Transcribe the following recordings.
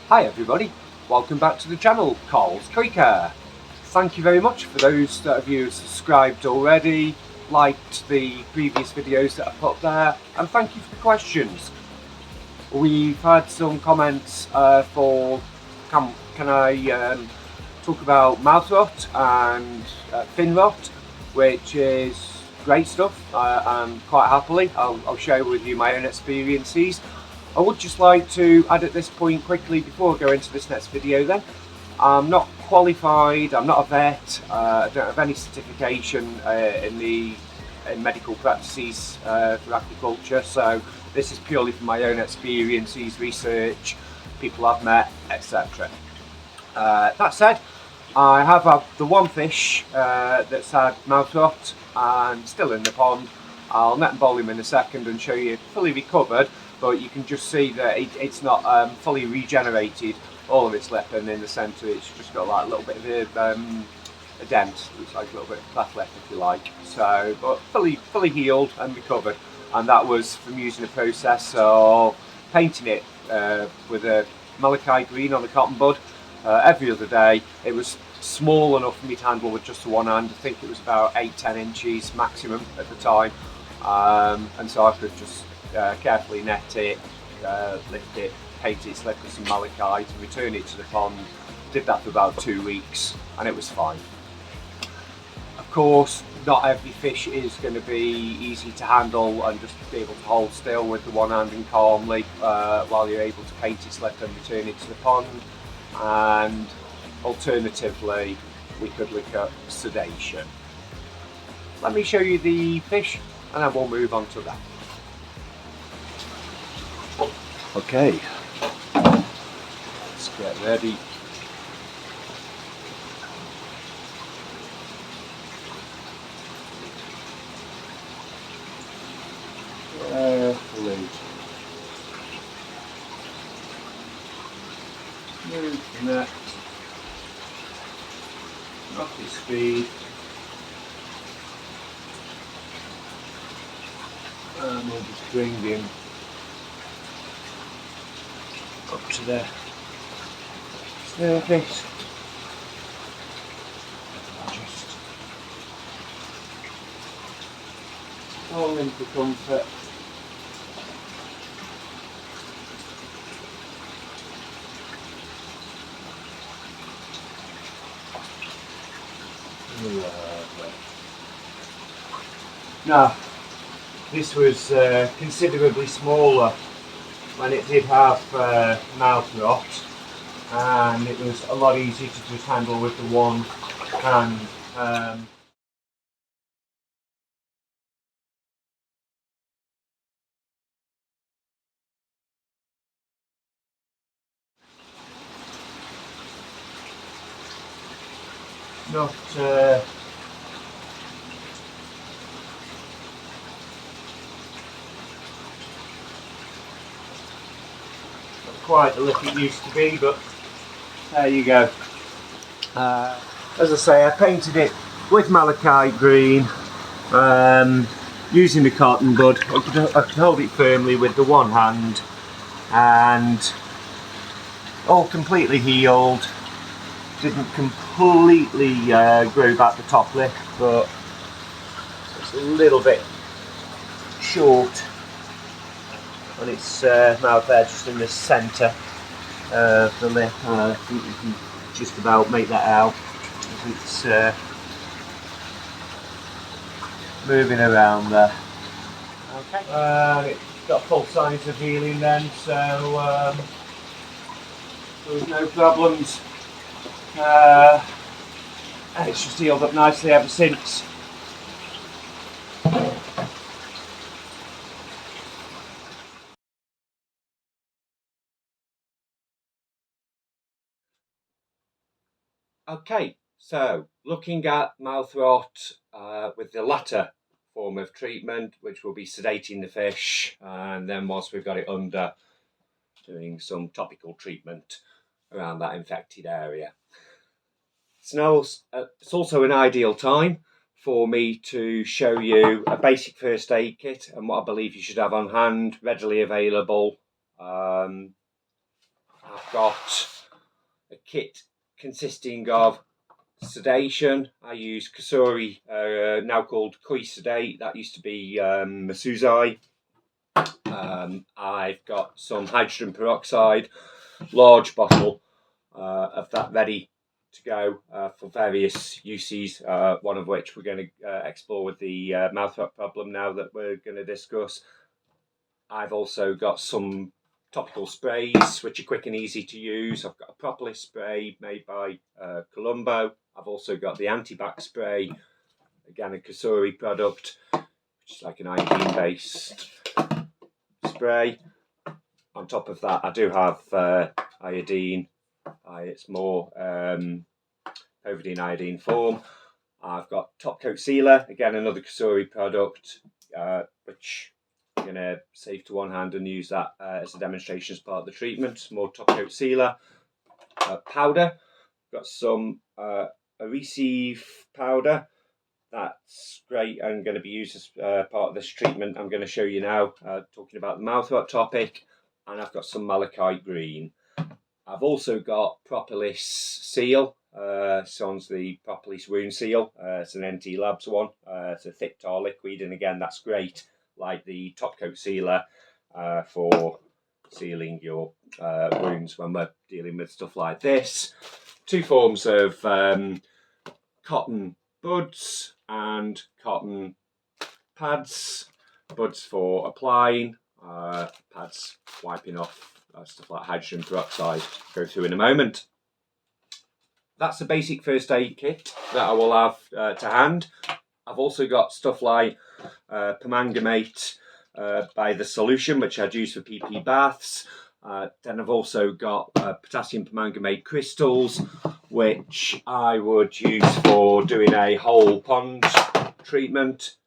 Hi everybody, welcome back to the channel, Carl's Creeker. Thank you very much for those of you who subscribed already, liked the previous videos that I put there, and thank you for the questions. We've had some comments for can I talk about mouth rot and fin rot, which is great stuff, and quite happily I'll share with you my own experiences. I would just like to add at this point quickly before I go into this next video then, I'm not qualified, I'm not a vet, I don't have any certification in medical practices for aquaculture, so this is purely from my own experiences, research, people I've met, etc. That said, I have had the one fish that's had mouth rot and still in the pond. I'll net and bowl him in a second and show you fully recovered, but you can just see that it's not fully regenerated all of its lip, and in the centre it's just got like a little bit of a dent. Looks like a little bit of cleft lip if you like. So, but fully healed and recovered, and that was from using a process of painting it with a malachite green on the cotton bud every other day. It was small enough for me to handle with just the one hand. I think it was about 8-10 inches maximum at the time, and so I could just carefully net it, lift it, paint it, slip with some malachite and return it to the pond. Did that for about 2 weeks and it was fine. Of course, not every fish is going to be easy to handle and just be able to hold still with the one hand and calmly while you're able to paint it, slip and return it to the pond. And alternatively, we could look at sedation. Let me show you the fish and then we'll move on to that. Okay, let's get ready. Carefully move the net, not his speed, and we'll just bring him up to the surface. Just hold him for comfort. Now, this was considerably smaller when it did have mouth rot, and it was a lot easier to just handle with the one hand. Not quite the look it used to be, but there you go. As I say, I painted it with malachite green, using the cotton bud. I could hold it firmly with the one hand, and all completely healed. Didn't completely grow back the top lip, but it's a little bit short on its mouth there, just in the centre of the lip. I think you can just about make that out as it's moving around there. Okay. It's got full signs of healing then, so there was no problems. And it's just healed up nicely ever since. Okay, so looking at mouth rot with the latter form of treatment, which will be sedating the fish, and then whilst we've got it under, doing some topical treatment around that infected area. So now it's also an ideal time for me to show you a basic first aid kit and what I believe you should have on hand, readily available after got a kit consisting of sedation. I use Kusuri, now called Koi Sedate. That used to be Masuzai. I've got some hydrogen peroxide, large bottle of that ready to go for various uses, one of which we're going to explore with the mouth rot problem now that we're going to discuss. I've also got some topical sprays which are quick and easy to use. I've got a propolis spray made by Colombo. I've also got the antibac spray, again a Kusuri product, which is like an iodine based spray. On top of that, I do have iodine. It's more povidone iodine form. I've got top coat sealer, again another Kusuri product, which I'm going to save to one hand and use that as a demonstration as part of the treatment. More top coat sealer. Powder, got some Receive powder. That's great and going to be used as part of this treatment I'm going to show you now, talking about the mouth rot topic. And I've got some malachite green. I've also got propolis seal. Sounds the propolis wound seal. It's an NT Labs one. It's a thick tar liquid, and again that's great, like the top coat sealer, for sealing your wounds when we're dealing with stuff like this. Two forms of cotton buds and cotton pads. Buds for applying, pads wiping off stuff like hydrogen peroxide. Go through in a moment. That's the basic first aid kit that I will have to hand. I've also got stuff like permanganate by The Solution, which I'd use for PP baths. Then I've also got potassium permanganate crystals, which I would use for doing a whole pond treatment,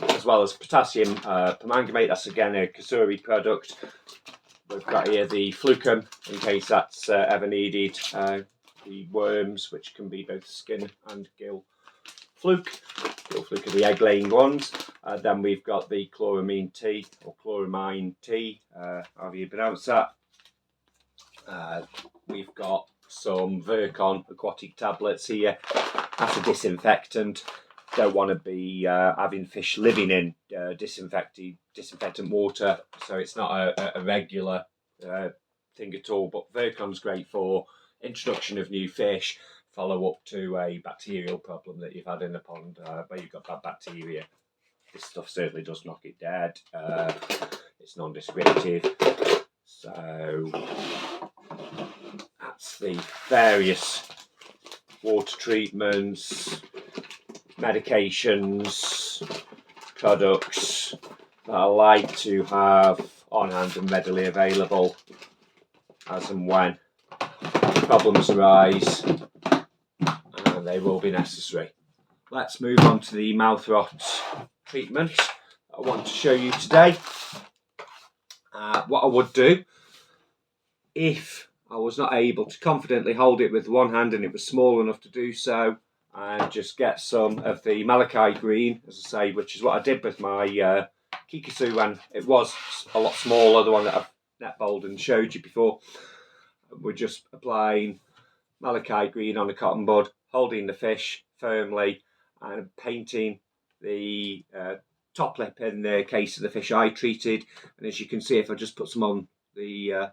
as well as potassium permanganate. That's again a Kusuri product. We've got here the Flucum, in case that's ever needed. The worms, which can be both skin and gill fluke. Gill fluke are the egg-laying ones. Then we've got the chloramine tea, or chloramine tea, however you pronounce that. We've got some Virkon aquatic tablets here. That's a disinfectant. Don't want to be having fish living in disinfectant water, so it's not a regular thing at all. But Virkon's great for introduction of new fish, follow up to a bacterial problem that you've had in the pond where you've got bad bacteria. This stuff certainly does knock it dead. It's non-descriptive. So that's the various water treatments, medications, products that I like to have on hand and readily available as and when problems arise, and they will be necessary. Let's move on to the mouth rot treatment I want to show you today. What I would do, if I was not able to confidently hold it with one hand and it was small enough to do so, and just get some of the malachite green, as I say, which is what I did with my Kikusu when it was a lot smaller, the one that I've netballed and showed you before. We're just applying malachite green on a cotton bud, holding the fish firmly and painting the top lip in the case of the fish I treated. And as you can see, if I just put some on the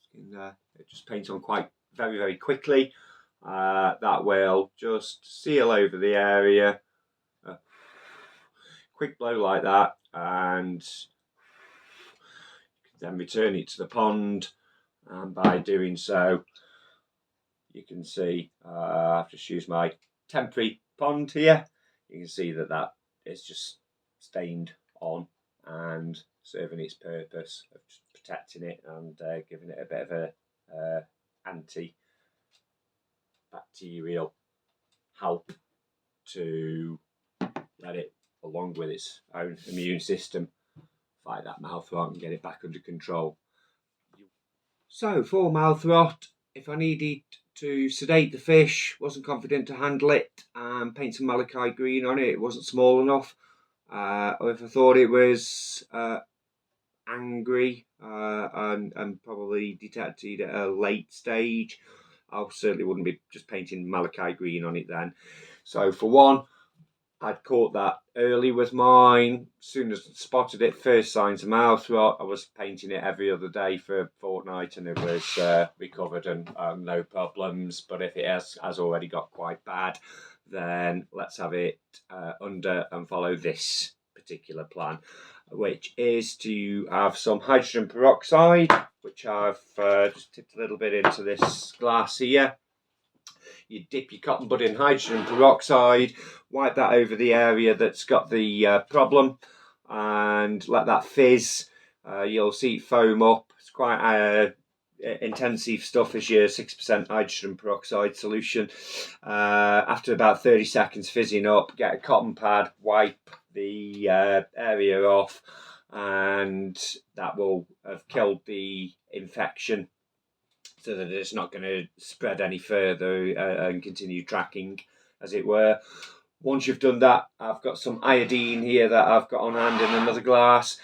skin there, it just paints on quite very, very quickly. That will just seal over the area. Quick blow like that, and then return it to the pond. And by doing so, you can see I've just used my temporary pond here. You can see that that is just stained on and serving its purpose of just protecting it and giving it a bit of a anti-bacterial help to let it, along with its own immune system, fight that mouth rot and get it back under control. So for mouth rot, if I needed to sedate the fish, wasn't confident to handle it, and paint some malachite green on it, it wasn't small enough, or if I thought it was angry and probably detected at a late stage, I certainly wouldn't be just painting malachite green on it then. So for one, I'd caught that early with mine. As soon as I spotted it, first signs of mouth rot, I was painting it every other day for a fortnight, and it was recovered and no problems. But if it has already got quite bad, then let's have it under and follow this particular plan, which is to have some hydrogen peroxide, which I've just tipped a little bit into this glass here. You dip your cotton bud in hydrogen peroxide, wipe that over the area that's got the problem, and let that fizz. You'll see it foam up. It's quite intensive stuff as your 6% hydrogen peroxide solution. After about 30 seconds fizzing up, get a cotton pad, wipe the area off, and that will have killed the infection, so that it's not going to spread any further and continue tracking, as it were. Once you've done that, I've got some iodine here that I've got on hand in another glass.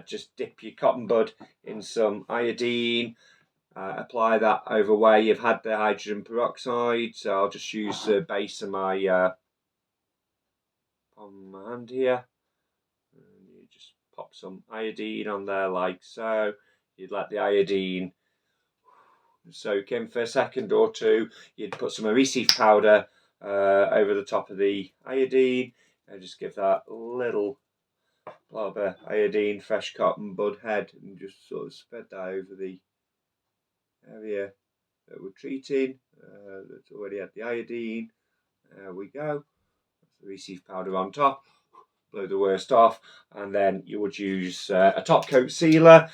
Just dip your cotton bud in some iodine, apply that over where you've had the hydrogen peroxide. So I'll just use the base of my on my hand here. And you just pop some iodine on there like so. You'd let the iodine soak in for a second or two. You'd put some adhesive powder over the top of the iodine and just give that a little blob of iodine, fresh cotton bud head, and just sort of spread that over the area that we're treating. That's already had the iodine. There we go. That's the adhesive powder on top. Blow the worst off, and then you would use a top coat sealer.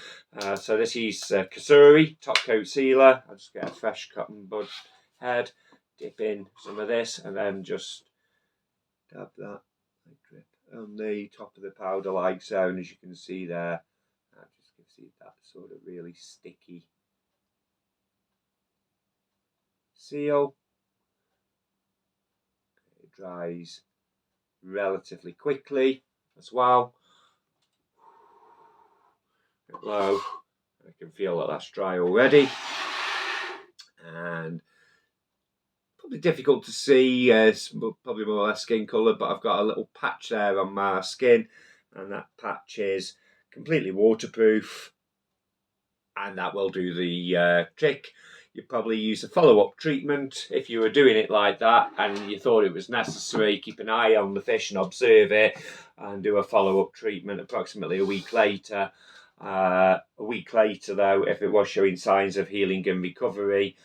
So this is Kasuri top coat sealer. I'll just get a fresh cotton bud head, dip in some of this, and then just dab that drip on the top of the powder like so. And as you can see there, that just gives it that sort of really sticky seal. It dries relatively quickly as well. Low. I can feel that that's dry already, and probably difficult to see. It's probably more or less skin colour, but I've got a little patch there on my skin, and that patch is completely waterproof, and that will do the trick. You'd probably use a follow-up treatment if you were doing it like that and you thought it was necessary. Keep an eye on the fish and observe it, and do a follow-up treatment approximately a week later. A week later, though, if it was showing signs of healing and recovery,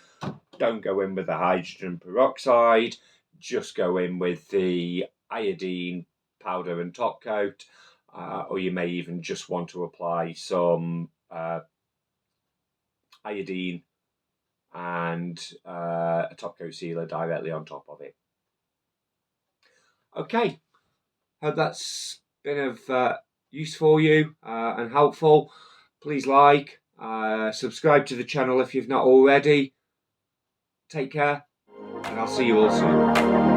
don't go in with the hydrogen peroxide. Just go in with the iodine powder and top coat, or you may even just want to apply some iodine and a top coat sealer directly on top of it. Okay, hope that's been of use for you and helpful. Please like, subscribe to the channel if you've not already. Take care, and I'll see you all soon.